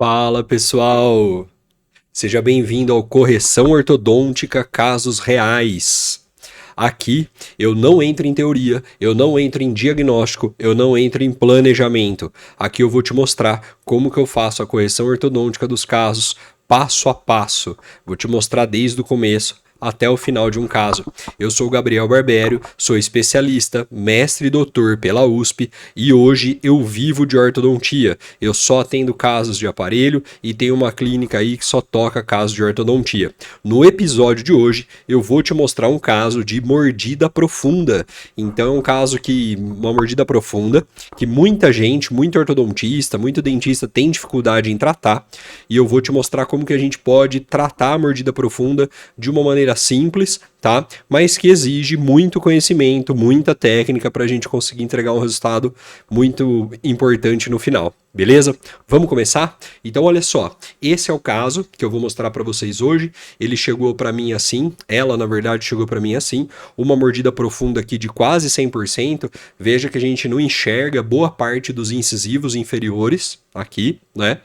Fala pessoal, seja bem-vindo ao Correção Ortodôntica Casos Reais. Aqui eu não entro em teoria, eu não entro em diagnóstico, eu não entro em planejamento. Aqui eu vou te mostrar como que eu faço a correção ortodôntica dos casos passo a passo. Vou te mostrar desde o começo até o final de um caso. Eu sou o Gabriel Barbério, sou especialista, mestre e doutor pela USP e hoje eu vivo de ortodontia. Eu só atendo casos de aparelho e tenho uma clínica aí que só toca casos de ortodontia. No episódio de hoje eu vou te mostrar um caso de mordida profunda. Então é um caso uma mordida profunda, que muita gente, muito ortodontista, muito dentista tem dificuldade em tratar, e eu vou te mostrar como que a gente pode tratar a mordida profunda de uma maneira simples, tá? Mas que exige muito conhecimento, muita técnica para a gente conseguir entregar um resultado muito importante no final. Beleza? Vamos começar? Então olha só, esse é o caso que eu vou mostrar para vocês hoje. Ele chegou para mim assim, ela na verdade chegou para mim assim, uma mordida profunda aqui de quase 100%. Veja que a gente não enxerga boa parte dos incisivos inferiores aqui, né?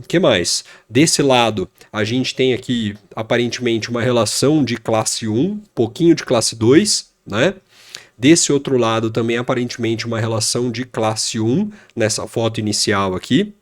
Que mais? Desse lado a gente tem aqui aparentemente uma relação de classe 1, pouquinho de classe 2, né? Desse outro lado também aparentemente uma relação de classe 1 nessa foto inicial aqui.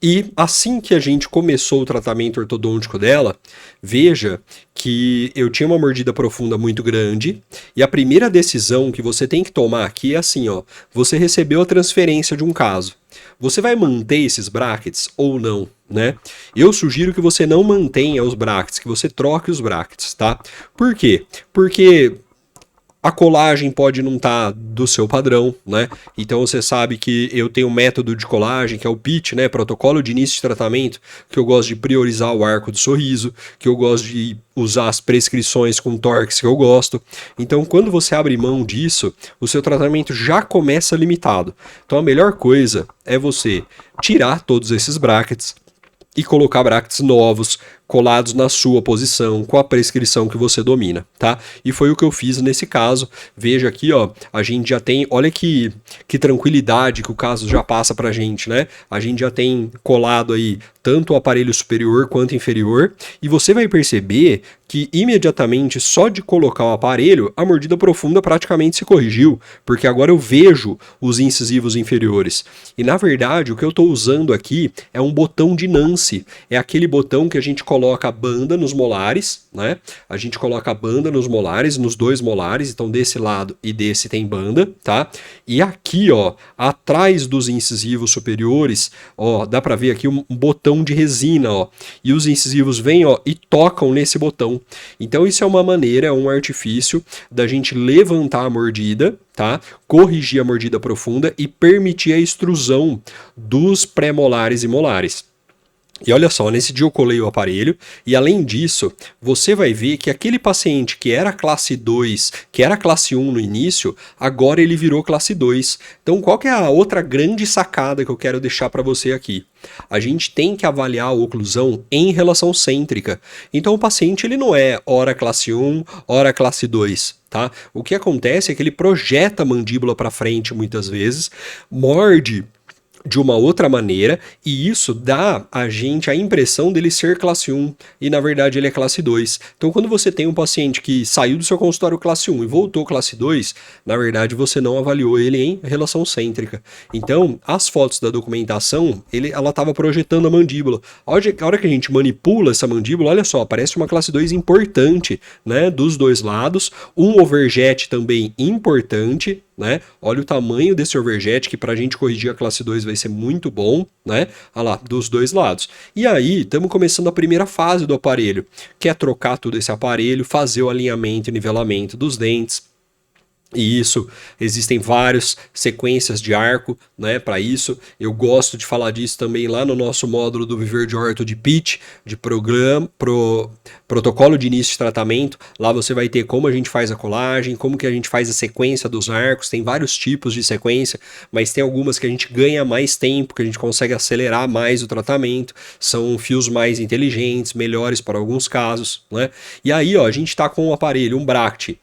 E assim que a gente começou o tratamento ortodôntico dela, veja que eu tinha uma mordida profunda muito grande, e a primeira decisão que você tem que tomar aqui é assim, ó, você recebeu a transferência de um caso. Você vai manter esses brackets ou não, né? Eu sugiro que você não mantenha os brackets, que você troque os brackets, tá? Por quê? Porque a colagem pode não estar do seu padrão, né? Então você sabe que eu tenho um método de colagem, que é o PIT, né? Protocolo de início de tratamento, que eu gosto de priorizar o arco do sorriso, que eu gosto de usar as prescrições com torques que eu gosto. Então quando você abre mão disso, o seu tratamento já começa limitado. Então a melhor coisa é você tirar todos esses brackets e colocar brackets novos, colados na sua posição, com a prescrição que você domina, tá? E foi o que eu fiz nesse caso. Veja aqui, ó, a gente já tem, olha que tranquilidade que o caso já passa pra gente, né? A gente já tem colado aí tanto o aparelho superior quanto inferior, e você vai perceber que imediatamente, só de colocar o aparelho, a mordida profunda praticamente se corrigiu, porque agora eu vejo os incisivos inferiores. E na verdade, o que eu estou usando aqui é um botão de Nance, é aquele botão que a gente coloca a banda nos molares, né? A gente coloca a banda nos molares, nos dois molares, então desse lado e desse tem banda, tá? E aqui, ó, atrás dos incisivos superiores, ó, dá pra ver aqui um botão de resina, ó, e os incisivos vêm, ó, e tocam nesse botão. Então isso é uma maneira, é um artifício da gente levantar a mordida, tá? Corrigir a mordida profunda e permitir a extrusão dos pré-molares e molares. E olha só, nesse dia eu colei o aparelho, e além disso, você vai ver que aquele paciente que era classe 2, que era classe 1 no início, agora ele virou classe 2. Então qual que é a outra grande sacada que eu quero deixar para você aqui? A gente tem que avaliar a oclusão em relação cêntrica. Então o paciente ele não é ora classe 1, ora classe 2. Tá? O que acontece é que ele projeta a mandíbula para frente muitas vezes, morde de uma outra maneira, e isso dá a gente a impressão dele ser classe 1, e na verdade ele é classe 2. Então quando você tem um paciente que saiu do seu consultório classe 1 e voltou classe 2, na verdade você não avaliou ele em relação cêntrica. Então as fotos da documentação, ela estava projetando a mandíbula. A hora que a gente manipula essa mandíbula, olha só, parece uma classe 2 importante, né, dos dois lados, um overjet também importante, né? Olha o tamanho desse overjet, que para a gente corrigir a classe 2 vai ser muito bom, né? Olha lá, dos dois lados. E aí, estamos começando a primeira fase do aparelho, que é trocar todo esse aparelho, fazer o alinhamento e nivelamento dos dentes. E isso, existem várias sequências de arco, né, para isso. Eu gosto de falar disso também lá no nosso módulo do Viver de Orto de PIT, de protocolo de início de tratamento. Lá você vai ter como a gente faz a colagem, como que a gente faz a sequência dos arcos. Tem vários tipos de sequência, mas tem algumas que a gente ganha mais tempo, que a gente consegue acelerar mais o tratamento. São fios mais inteligentes, melhores para alguns casos, né? E aí, ó, a gente está com um aparelho, um Bract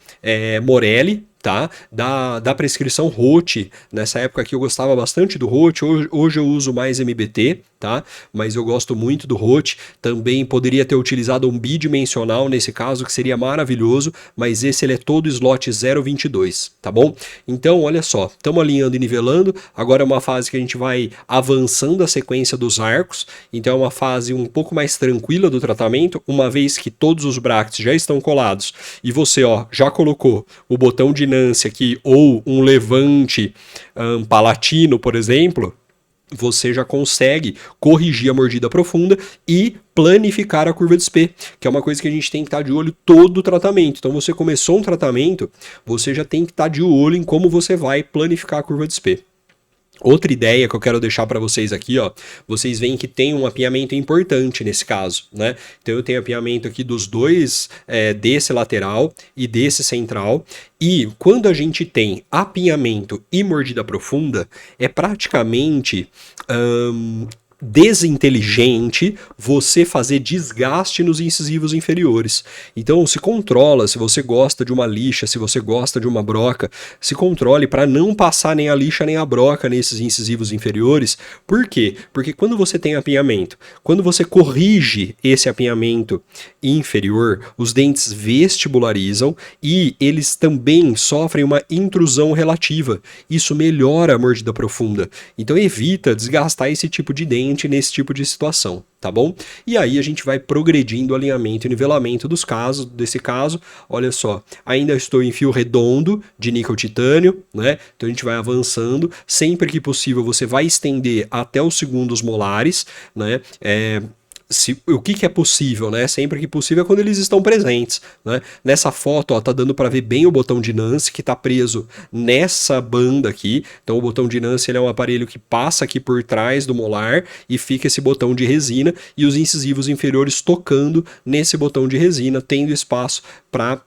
Morelli, tá? Da prescrição Roth. Nessa época aqui eu gostava bastante do Roth, hoje eu uso mais MBT, tá? Mas eu gosto muito do Rote, também poderia ter utilizado um bidimensional nesse caso, que seria maravilhoso, mas esse ele é todo slot 0,22, tá bom? Então, olha só, estamos alinhando e nivelando, agora é uma fase que a gente vai avançando a sequência dos arcos, então é uma fase um pouco mais tranquila do tratamento, uma vez que todos os brackets já estão colados, e você, ó, já colocou o botão de Nance aqui, ou um levante palatino, por exemplo, você já consegue corrigir a mordida profunda e planificar a curva de SP, que é uma coisa que a gente tem que estar de olho todo o tratamento. Então você começou um tratamento, você já tem que estar de olho em como você vai planificar a curva de SP. Outra ideia que eu quero deixar para vocês aqui, ó, vocês veem que tem um apiamento importante nesse caso, né? Então eu tenho apiamento aqui dos dois, desse lateral e desse central, e quando a gente tem apinhamento e mordida profunda, é praticamente desinteligente você fazer desgaste nos incisivos inferiores. Então se controla, se você gosta de uma lixa, se você gosta de uma broca, se controle para não passar nem a lixa nem a broca nesses incisivos inferiores. Por quê? Porque quando você tem apinhamento, quando você corrige esse apinhamento inferior, os dentes vestibularizam e eles também sofrem uma intrusão relativa. Isso melhora a mordida profunda. Então evita desgastar esse tipo de dente nesse tipo de situação, tá bom? E aí a gente vai progredindo o alinhamento e nivelamento dos casos, desse caso, olha só, ainda estou em fio redondo de níquel titânio, né? Então a gente vai avançando, sempre que possível você vai estender até os segundos molares, né? O que é possível, né? Sempre que possível é quando eles estão presentes, né? Nessa foto, ó, tá dando para ver bem o botão de Nance que tá preso nessa banda aqui. Então o botão de Nance ele é um aparelho que passa aqui por trás do molar e fica esse botão de resina e os incisivos inferiores tocando nesse botão de resina, tendo espaço para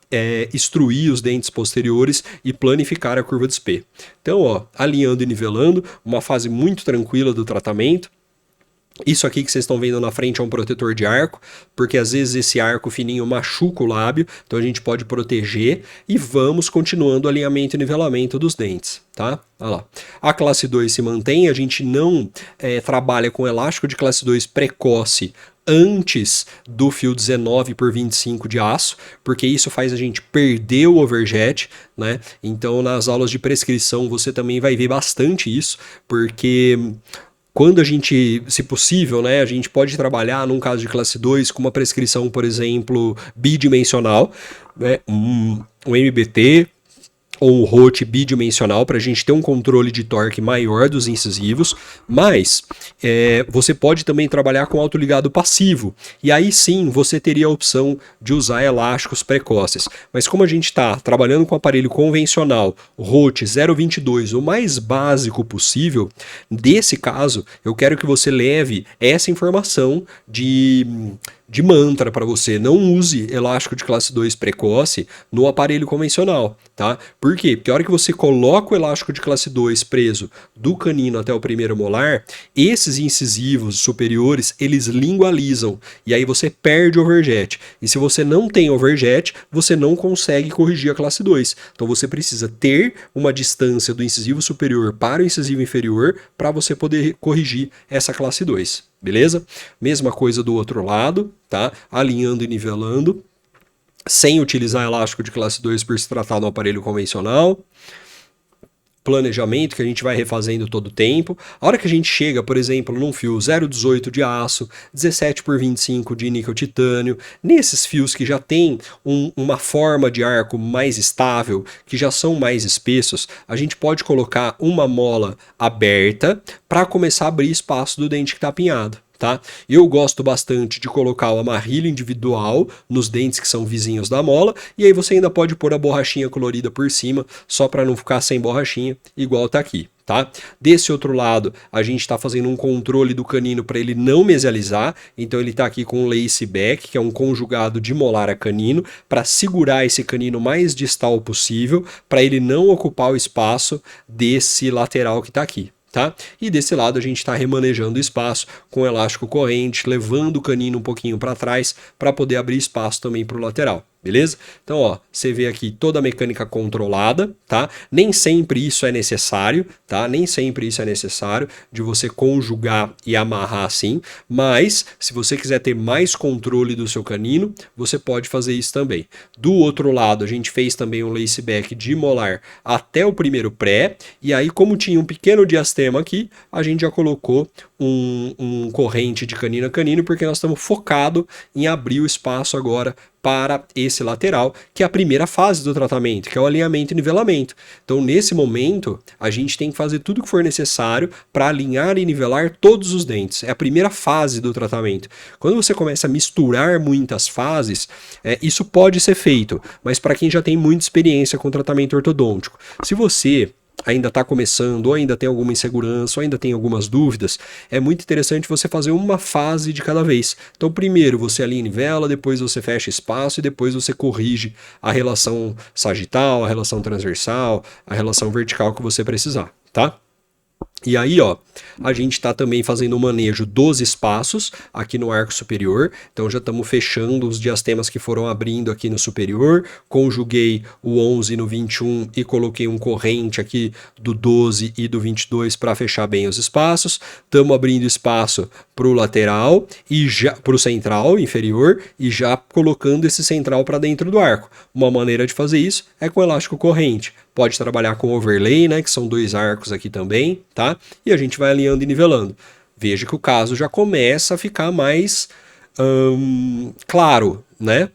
extruir os dentes posteriores e planificar a curva de SP. Então, ó, alinhando e nivelando, uma fase muito tranquila do tratamento. Isso aqui que vocês estão vendo na frente é um protetor de arco, porque às vezes esse arco fininho machuca o lábio, então a gente pode proteger e vamos continuando o alinhamento e nivelamento dos dentes, tá? Olha lá. A classe 2 se mantém, a gente não trabalha com elástico de classe 2 precoce antes do fio 19x25 de aço, porque isso faz a gente perder o overjet, né? Então nas aulas de prescrição você também vai ver bastante isso, porque quando a gente, se possível, né, a gente pode trabalhar num caso de classe 2 com uma prescrição, por exemplo, bidimensional, né, um MBT ou um Rote bidimensional para a gente ter um controle de torque maior dos incisivos, mas você pode também trabalhar com autoligado passivo, e aí sim você teria a opção de usar elásticos precoces, mas como a gente está trabalhando com aparelho convencional, Rote 0,22, o mais básico possível, desse caso eu quero que você leve essa informação de mantra para você, não use elástico de classe 2 precoce no aparelho convencional, tá? Por quê? Porque a hora que você coloca o elástico de classe 2 preso do canino até o primeiro molar, esses incisivos superiores, eles lingualizam, e aí você perde o overjet. E se você não tem overjet, você não consegue corrigir a classe 2. Então você precisa ter uma distância do incisivo superior para o incisivo inferior para você poder corrigir essa classe 2. Beleza? Mesma coisa do outro lado, tá? Alinhando e nivelando, sem utilizar elástico de classe 2 por se tratar de um aparelho convencional. Planejamento que a gente vai refazendo todo o tempo. A hora que a gente chega, por exemplo, num fio 0,18 de aço, 17x25 de níquel titânio, nesses fios que já tem uma forma de arco mais estável, que já são mais espessos, a gente pode colocar uma mola aberta para começar a abrir espaço do dente que está apinhado. Tá? Eu gosto bastante de colocar o amarrilho individual nos dentes que são vizinhos da mola, e aí você ainda pode pôr a borrachinha colorida por cima, só para não ficar sem borrachinha, igual tá aqui. Tá? Desse outro lado, a gente está fazendo um controle do canino para ele não mesializar, então ele está aqui com o lace back, que é um conjugado de molar a canino, para segurar esse canino mais distal possível, para ele não ocupar o espaço desse lateral que está aqui. Tá? E desse lado a gente está remanejando o espaço com elástico corrente, levando o canino um pouquinho para trás para poder abrir espaço também para o lateral. Beleza? Então, ó, você vê aqui toda a mecânica controlada, tá? Nem sempre isso é necessário, tá? Nem sempre isso é necessário de você conjugar e amarrar assim, mas se você quiser ter mais controle do seu canino, você pode fazer isso também. Do outro lado, a gente fez também um laceback de molar até o primeiro pré, e aí como tinha um pequeno diastema aqui, a gente já colocou um corrente de canino a canino, porque nós estamos focados em abrir o espaço agora para esse lateral, que é a primeira fase do tratamento, que é o alinhamento e nivelamento. Então, nesse momento, a gente tem que fazer tudo o que for necessário para alinhar e nivelar todos os dentes. É a primeira fase do tratamento. Quando você começa a misturar muitas fases, isso pode ser feito, mas para quem já tem muita experiência com tratamento ortodôntico. Se você ainda está começando, ou ainda tem alguma insegurança, ou ainda tem algumas dúvidas, é muito interessante você fazer uma fase de cada vez. Então, primeiro você alinha e nivela, depois você fecha espaço e depois você corrige a relação sagital, a relação transversal, a relação vertical que você precisar, tá? E aí, ó, a gente está também fazendo o manejo dos espaços aqui no arco superior. Então já estamos fechando os diastemas que foram abrindo aqui no superior. Conjuguei o 11 no 21 e coloquei um corrente aqui do 12 e do 22 para fechar bem os espaços. Estamos abrindo espaço para o lateral e já para o central inferior e já colocando esse central para dentro do arco. Uma maneira de fazer isso é com elástico corrente. Pode trabalhar com overlay, né, que são 2 arcos aqui também, tá? E a gente vai alinhando e nivelando. Veja que o caso já começa a ficar mais claro, né?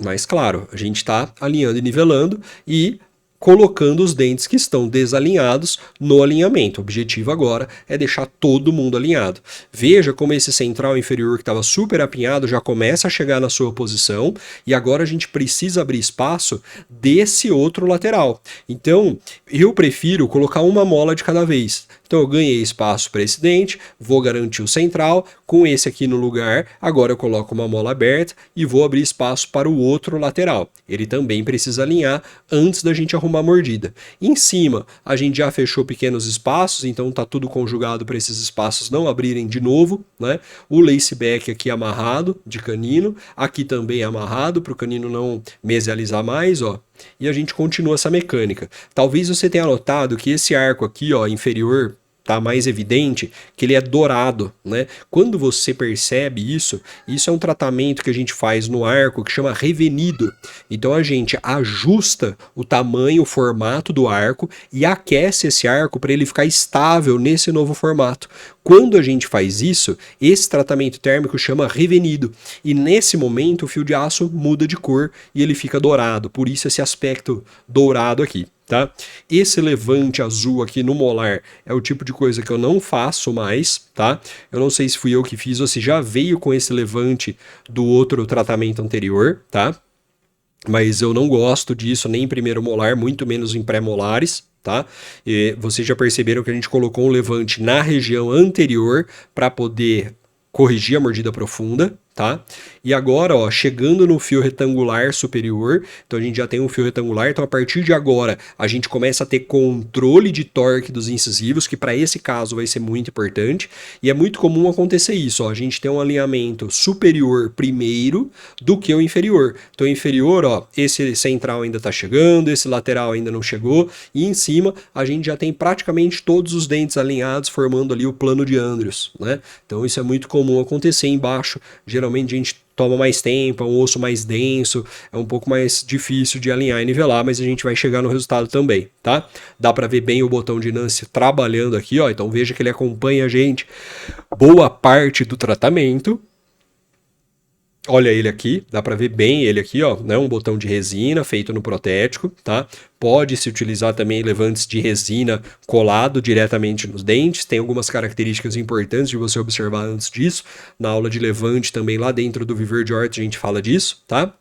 Mais claro. A gente está alinhando e nivelando e colocando os dentes que estão desalinhados no alinhamento. O objetivo agora é deixar todo mundo alinhado. Veja como esse central inferior que estava super apinhado já começa a chegar na sua posição e agora a gente precisa abrir espaço desse outro lateral. Então, eu prefiro colocar uma mola de cada vez. Então eu ganhei espaço para esse dente, vou garantir o central, com esse aqui no lugar, agora eu coloco uma mola aberta e vou abrir espaço para o outro lateral. Ele também precisa alinhar antes da gente arrumar a mordida. Em cima, a gente já fechou pequenos espaços, então tá tudo conjugado para esses espaços não abrirem de novo, né? O laceback aqui amarrado de canino, aqui também amarrado para o canino não mesializar mais, ó. E a gente continua essa mecânica. Talvez você tenha notado que esse arco aqui, ó, inferior, tá mais evidente que ele é dourado, né? Quando você percebe isso, isso é um tratamento que a gente faz no arco que chama revenido. Então a gente ajusta o tamanho, o formato do arco e aquece esse arco para ele ficar estável nesse novo formato. Quando a gente faz isso, esse tratamento térmico chama revenido. E nesse momento o fio de aço muda de cor e ele fica dourado. Por isso esse aspecto dourado aqui. Tá? Esse levante azul aqui no molar é o tipo de coisa que eu não faço mais, tá? Eu não sei se fui eu que fiz ou se já veio com esse levante do outro tratamento anterior, tá? Mas eu não gosto disso nem em primeiro molar, muito menos em pré-molares, tá? E vocês já perceberam que a gente colocou um levante na região anterior para poder corrigir a mordida profunda, tá? E agora, ó, chegando no fio retangular superior, então a gente já tem um fio retangular, então a partir de agora a gente começa a ter controle de torque dos incisivos, que para esse caso vai ser muito importante, e é muito comum acontecer isso, ó, a gente tem um alinhamento superior primeiro do que o inferior. Então o inferior, ó, esse central ainda tá chegando, esse lateral ainda não chegou, e em cima a gente já tem praticamente todos os dentes alinhados, formando ali o plano de Andrews, né? Então isso é muito comum acontecer embaixo, geralmente a gente toma mais tempo, é um osso mais denso, é um pouco mais difícil de alinhar e nivelar, mas a gente vai chegar no resultado também, tá? Dá para ver bem o botão de Nance trabalhando aqui, ó, então veja que ele acompanha a gente boa parte do tratamento. Olha ele aqui, dá para ver bem ele aqui, ó, né? Um botão de resina feito no protético, tá? Pode se utilizar também levantes de resina colado diretamente nos dentes. Tem algumas características importantes de você observar antes disso. Na aula de levante também lá dentro do Viver de Orto a gente fala disso, tá?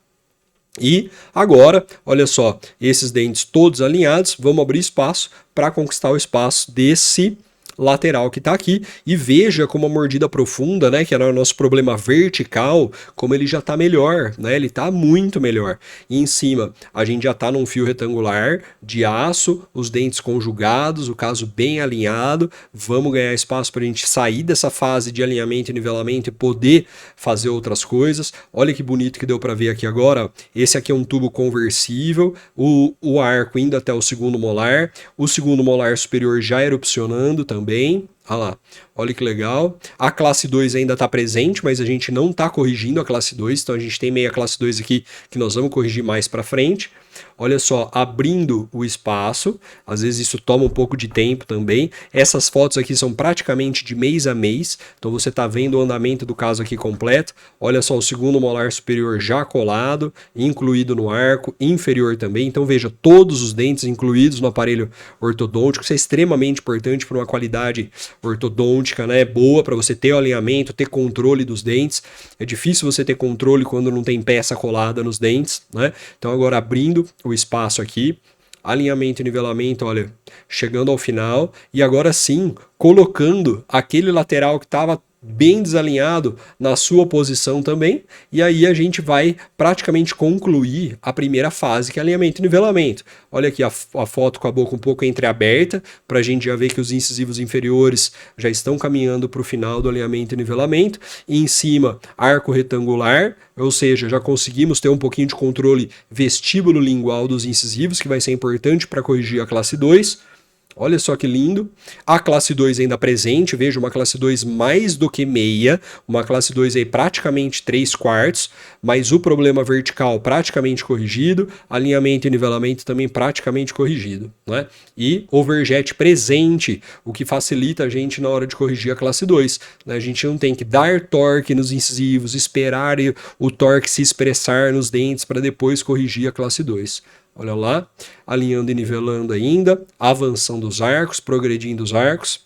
E agora, olha só, esses dentes todos alinhados, vamos abrir espaço para conquistar o espaço desse lateral que está aqui, e veja como a mordida profunda, né, que era o nosso problema vertical, como ele já está melhor, né, ele está muito melhor. E em cima, a gente já está num fio retangular de aço, os dentes conjugados, o caso bem alinhado, vamos ganhar espaço para a gente sair dessa fase de alinhamento e nivelamento e poder fazer outras coisas. Olha que bonito que deu para ver aqui agora, esse aqui é um tubo conversível, o arco indo até o segundo molar, o segundo molar superior já erupcionando também. Olha lá, olha que legal. A classe 2 ainda está presente, mas a gente não está corrigindo a classe 2, então a gente tem meia classe 2 aqui que nós vamos corrigir mais para frente. Olha só, abrindo o espaço, às vezes isso toma um pouco de tempo também. Essas fotos aqui são praticamente de mês a mês, então você está vendo o andamento do caso aqui completo. Olha só, o segundo molar superior já colado, incluído no arco, inferior também. Então veja, todos os dentes incluídos no aparelho ortodôntico, isso é extremamente importante para uma qualidade ortodôntica, né? Boa para você ter o alinhamento, ter controle dos dentes. É difícil você ter controle quando não tem peça colada nos dentes, né? Então agora abrindo o espaço aqui, alinhamento e nivelamento, olha, chegando ao final, e agora sim, colocando aquele lateral que estava bem desalinhado na sua posição também, e aí a gente vai praticamente concluir a primeira fase, que é alinhamento e nivelamento. Olha aqui a foto com a boca um pouco entreaberta, para a gente já ver que os incisivos inferiores já estão caminhando para o final do alinhamento e nivelamento, e em cima, arco retangular, ou seja, já conseguimos ter um pouquinho de controle vestíbulo lingual dos incisivos, que vai ser importante para corrigir a classe 2. Olha só que lindo. A classe 2 ainda presente, veja, uma classe 2 mais do que meia, uma classe 2 aí praticamente 3/4, mas o problema vertical praticamente corrigido, alinhamento e nivelamento também praticamente corrigido, né? E overjet presente, o que facilita a gente na hora de corrigir a classe 2, né? A gente não tem que dar torque nos incisivos, esperar o torque se expressar nos dentes para depois corrigir a classe 2. Olha lá, alinhando e nivelando ainda, avançando os arcos, progredindo os arcos,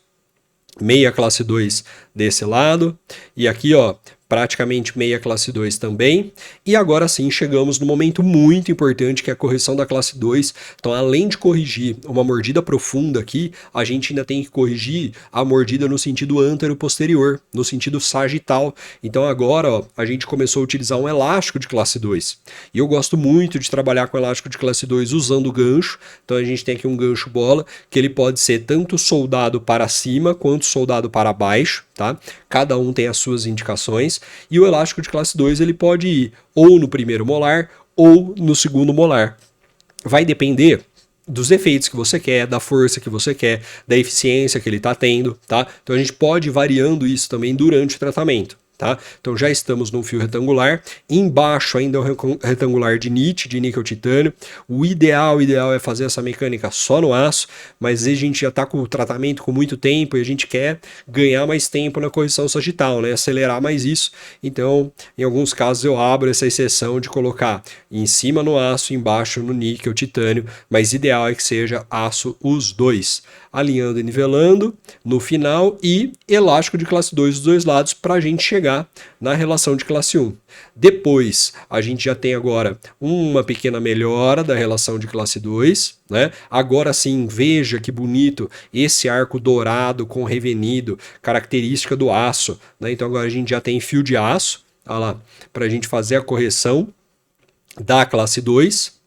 meia classe 2 desse lado, e aqui ó, praticamente meia classe 2 também, e agora sim chegamos no momento muito importante que é a correção da classe 2, então além de corrigir uma mordida profunda aqui, a gente ainda tem que corrigir a mordida no sentido antero-posterior, no sentido sagital, então agora ó, a gente começou a utilizar um elástico de classe 2, e eu gosto muito de trabalhar com elástico de classe 2 usando gancho, então a gente tem aqui um gancho bola, que ele pode ser tanto soldado para cima quanto soldado para baixo, tá? Cada um tem as suas indicações, e o elástico de classe 2 ele pode ir ou no primeiro molar ou no segundo molar. Vai depender dos efeitos que você quer, da força que você quer, da eficiência que ele está tendo, tá? Então a gente pode ir variando isso também durante o tratamento. Tá? Então já estamos num fio retangular, embaixo ainda é um retangular de NIT, de níquel titânio. O ideal é fazer essa mecânica só no aço, mas a gente já está com o tratamento com muito tempo e a gente quer ganhar mais tempo na correção sagital, né? Acelerar mais isso. Então, em alguns casos eu abro essa exceção de colocar em cima no aço, embaixo no níquel titânio, mas ideal é que seja aço os dois. Alinhando e nivelando no final e elástico de classe 2 dos dois lados para a gente chegar na relação de classe 1. Depois, a gente já tem agora uma pequena melhora da relação de classe 2, né? Agora sim, veja que bonito esse arco dourado com revenido, característica do aço, né? Então agora a gente já tem fio de aço, olha lá, para a gente fazer a correção da classe 2.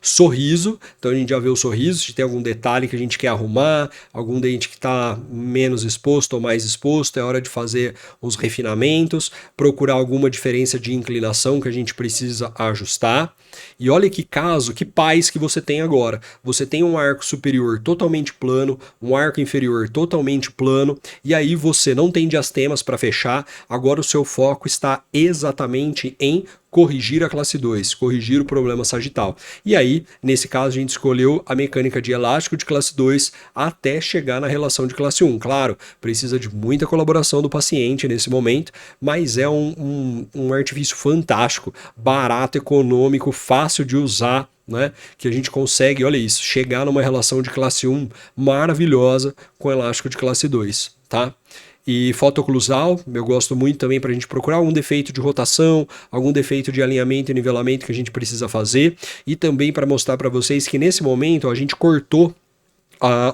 Sorriso, então a gente já vê o sorriso, se tem algum detalhe que a gente quer arrumar, algum dente que está menos exposto ou mais exposto, é hora de fazer uns refinamentos, procurar alguma diferença de inclinação que a gente precisa ajustar. E olha que caso, que paz que você tem agora. Você tem um arco superior totalmente plano, um arco inferior totalmente plano, e aí você não tem diastemas para fechar, agora o seu foco está exatamente em corrigir a classe 2, corrigir o problema sagital. E aí, nesse caso, a gente escolheu a mecânica de elástico de classe 2 até chegar na relação de classe 1. Claro, precisa de muita colaboração do paciente nesse momento, mas é um artifício fantástico, barato, econômico, fácil de usar, né? Que a gente consegue, olha isso, chegar numa relação de classe 1 maravilhosa com elástico de classe 2, tá? E foto oclusal, eu gosto muito também para a gente procurar algum defeito de rotação, algum defeito de alinhamento e nivelamento que a gente precisa fazer, e também para mostrar para vocês que nesse momento a gente cortou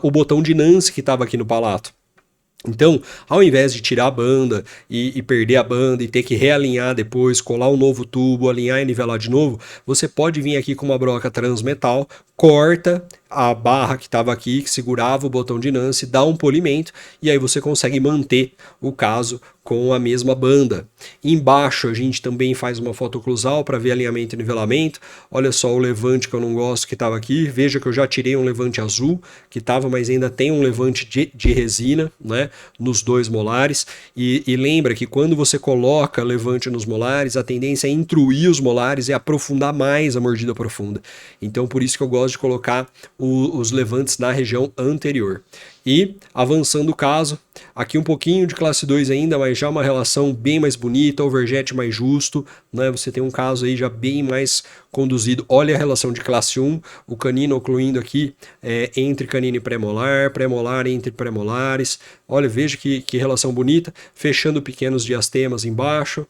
o botão de Nance que estava aqui no palato. Então, ao invés de tirar a banda e perder a banda e ter que realinhar depois, colar um novo tubo, alinhar e nivelar de novo, você pode vir aqui com uma broca transmetal, corta a barra que estava aqui, que segurava o botão de Nance, dá um polimento e aí você consegue manter o caso com a mesma banda. Embaixo a gente também faz uma fotoclusal para ver alinhamento e nivelamento. Olha só o levante que eu não gosto que estava aqui. Veja que eu já tirei um levante azul que estava, mas ainda tem um levante de resina, né, nos 2 molares. E lembra que quando você coloca levante nos molares, a tendência é intruir os molares e aprofundar mais a mordida profunda. Então por isso que eu gosto de colocar os levantes na região anterior. E avançando o caso, aqui um pouquinho de classe 2 ainda, mas já uma relação bem mais bonita, overjet mais justo, né? Você tem um caso aí já bem mais conduzido. Olha a relação de classe 1, o canino ocluindo aqui entre canino e premolar, premolar entre premolares. Olha, veja que relação bonita, fechando pequenos diastemas embaixo,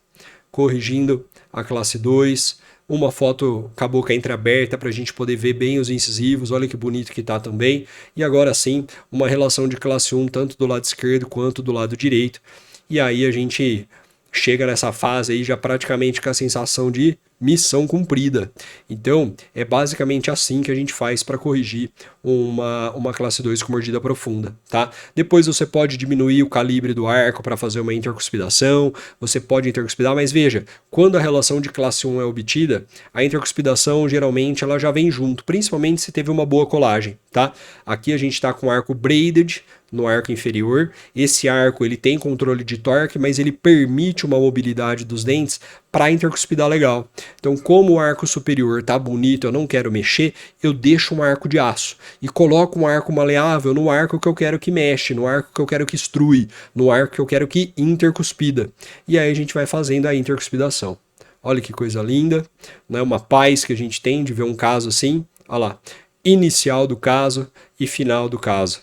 corrigindo a classe 2. Uma foto com a boca entreaberta para a gente poder ver bem os incisivos, olha que bonito que tá também. E agora sim, uma relação de classe 1 tanto do lado esquerdo quanto do lado direito. E aí a gente chega nessa fase aí já praticamente com a sensação de missão cumprida. Então, é basicamente assim que a gente faz para corrigir uma classe 2 com mordida profunda, tá? Depois você pode diminuir o calibre do arco para fazer uma intercuspidação, você pode intercuspidar, mas veja, quando a relação de classe 1 é obtida, a intercuspidação geralmente ela já vem junto, principalmente se teve uma boa colagem, tá? Aqui a gente está com arco braided no arco inferior. Esse arco ele tem controle de torque, mas ele permite uma mobilidade dos dentes para intercuspidar legal. Então, como o arco superior tá bonito, eu não quero mexer, eu deixo um arco de aço e coloco um arco maleável no arco que eu quero que mexe, no arco que eu quero que extrui, no arco que eu quero que intercuspida. E aí a gente vai fazendo a intercuspidação. Olha que coisa linda, né? Uma paz que a gente tem de ver um caso assim. Olha lá, inicial do caso e final do caso.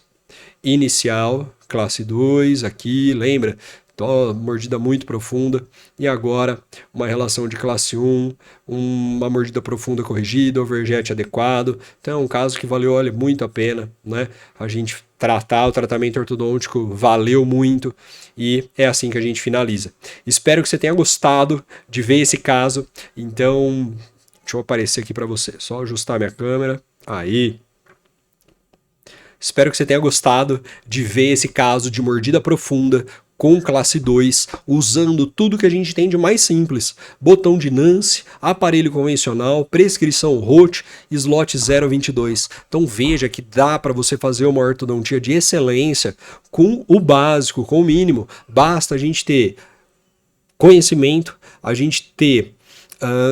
Inicial, classe 2, aqui, lembra? Então, mordida muito profunda. E agora, uma relação de classe 1, uma mordida profunda corrigida, overjet adequado. Então, é um caso que valeu, olha, muito a pena, né? A gente tratar, o tratamento ortodôntico valeu muito e é assim que a gente finaliza. Espero que você tenha gostado de ver esse caso. Então, deixa eu aparecer aqui para você. Só ajustar minha câmera. Aí. Espero que você tenha gostado de ver esse caso de mordida profunda com classe 2, usando tudo que a gente tem de mais simples. Botão de Nance, aparelho convencional, prescrição Roth, slot 022. Então veja que dá para você fazer uma ortodontia de excelência com o básico, com o mínimo. Basta a gente ter conhecimento, a gente ter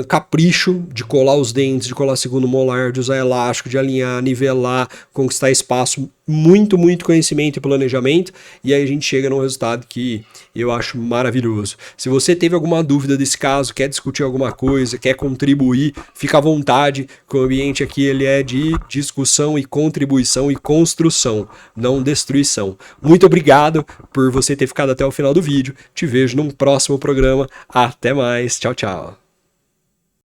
capricho de colar os dentes, de colar segundo molar, de usar elástico, de alinhar, nivelar, conquistar espaço, muito conhecimento e planejamento, e aí a gente chega num resultado que eu acho maravilhoso. Se você teve alguma dúvida desse caso, quer discutir alguma coisa, quer contribuir, fica à vontade, que o ambiente aqui ele é de discussão e contribuição e construção, não destruição. Muito obrigado por você ter ficado até o final do vídeo, te vejo num próximo programa, até mais, tchau, tchau.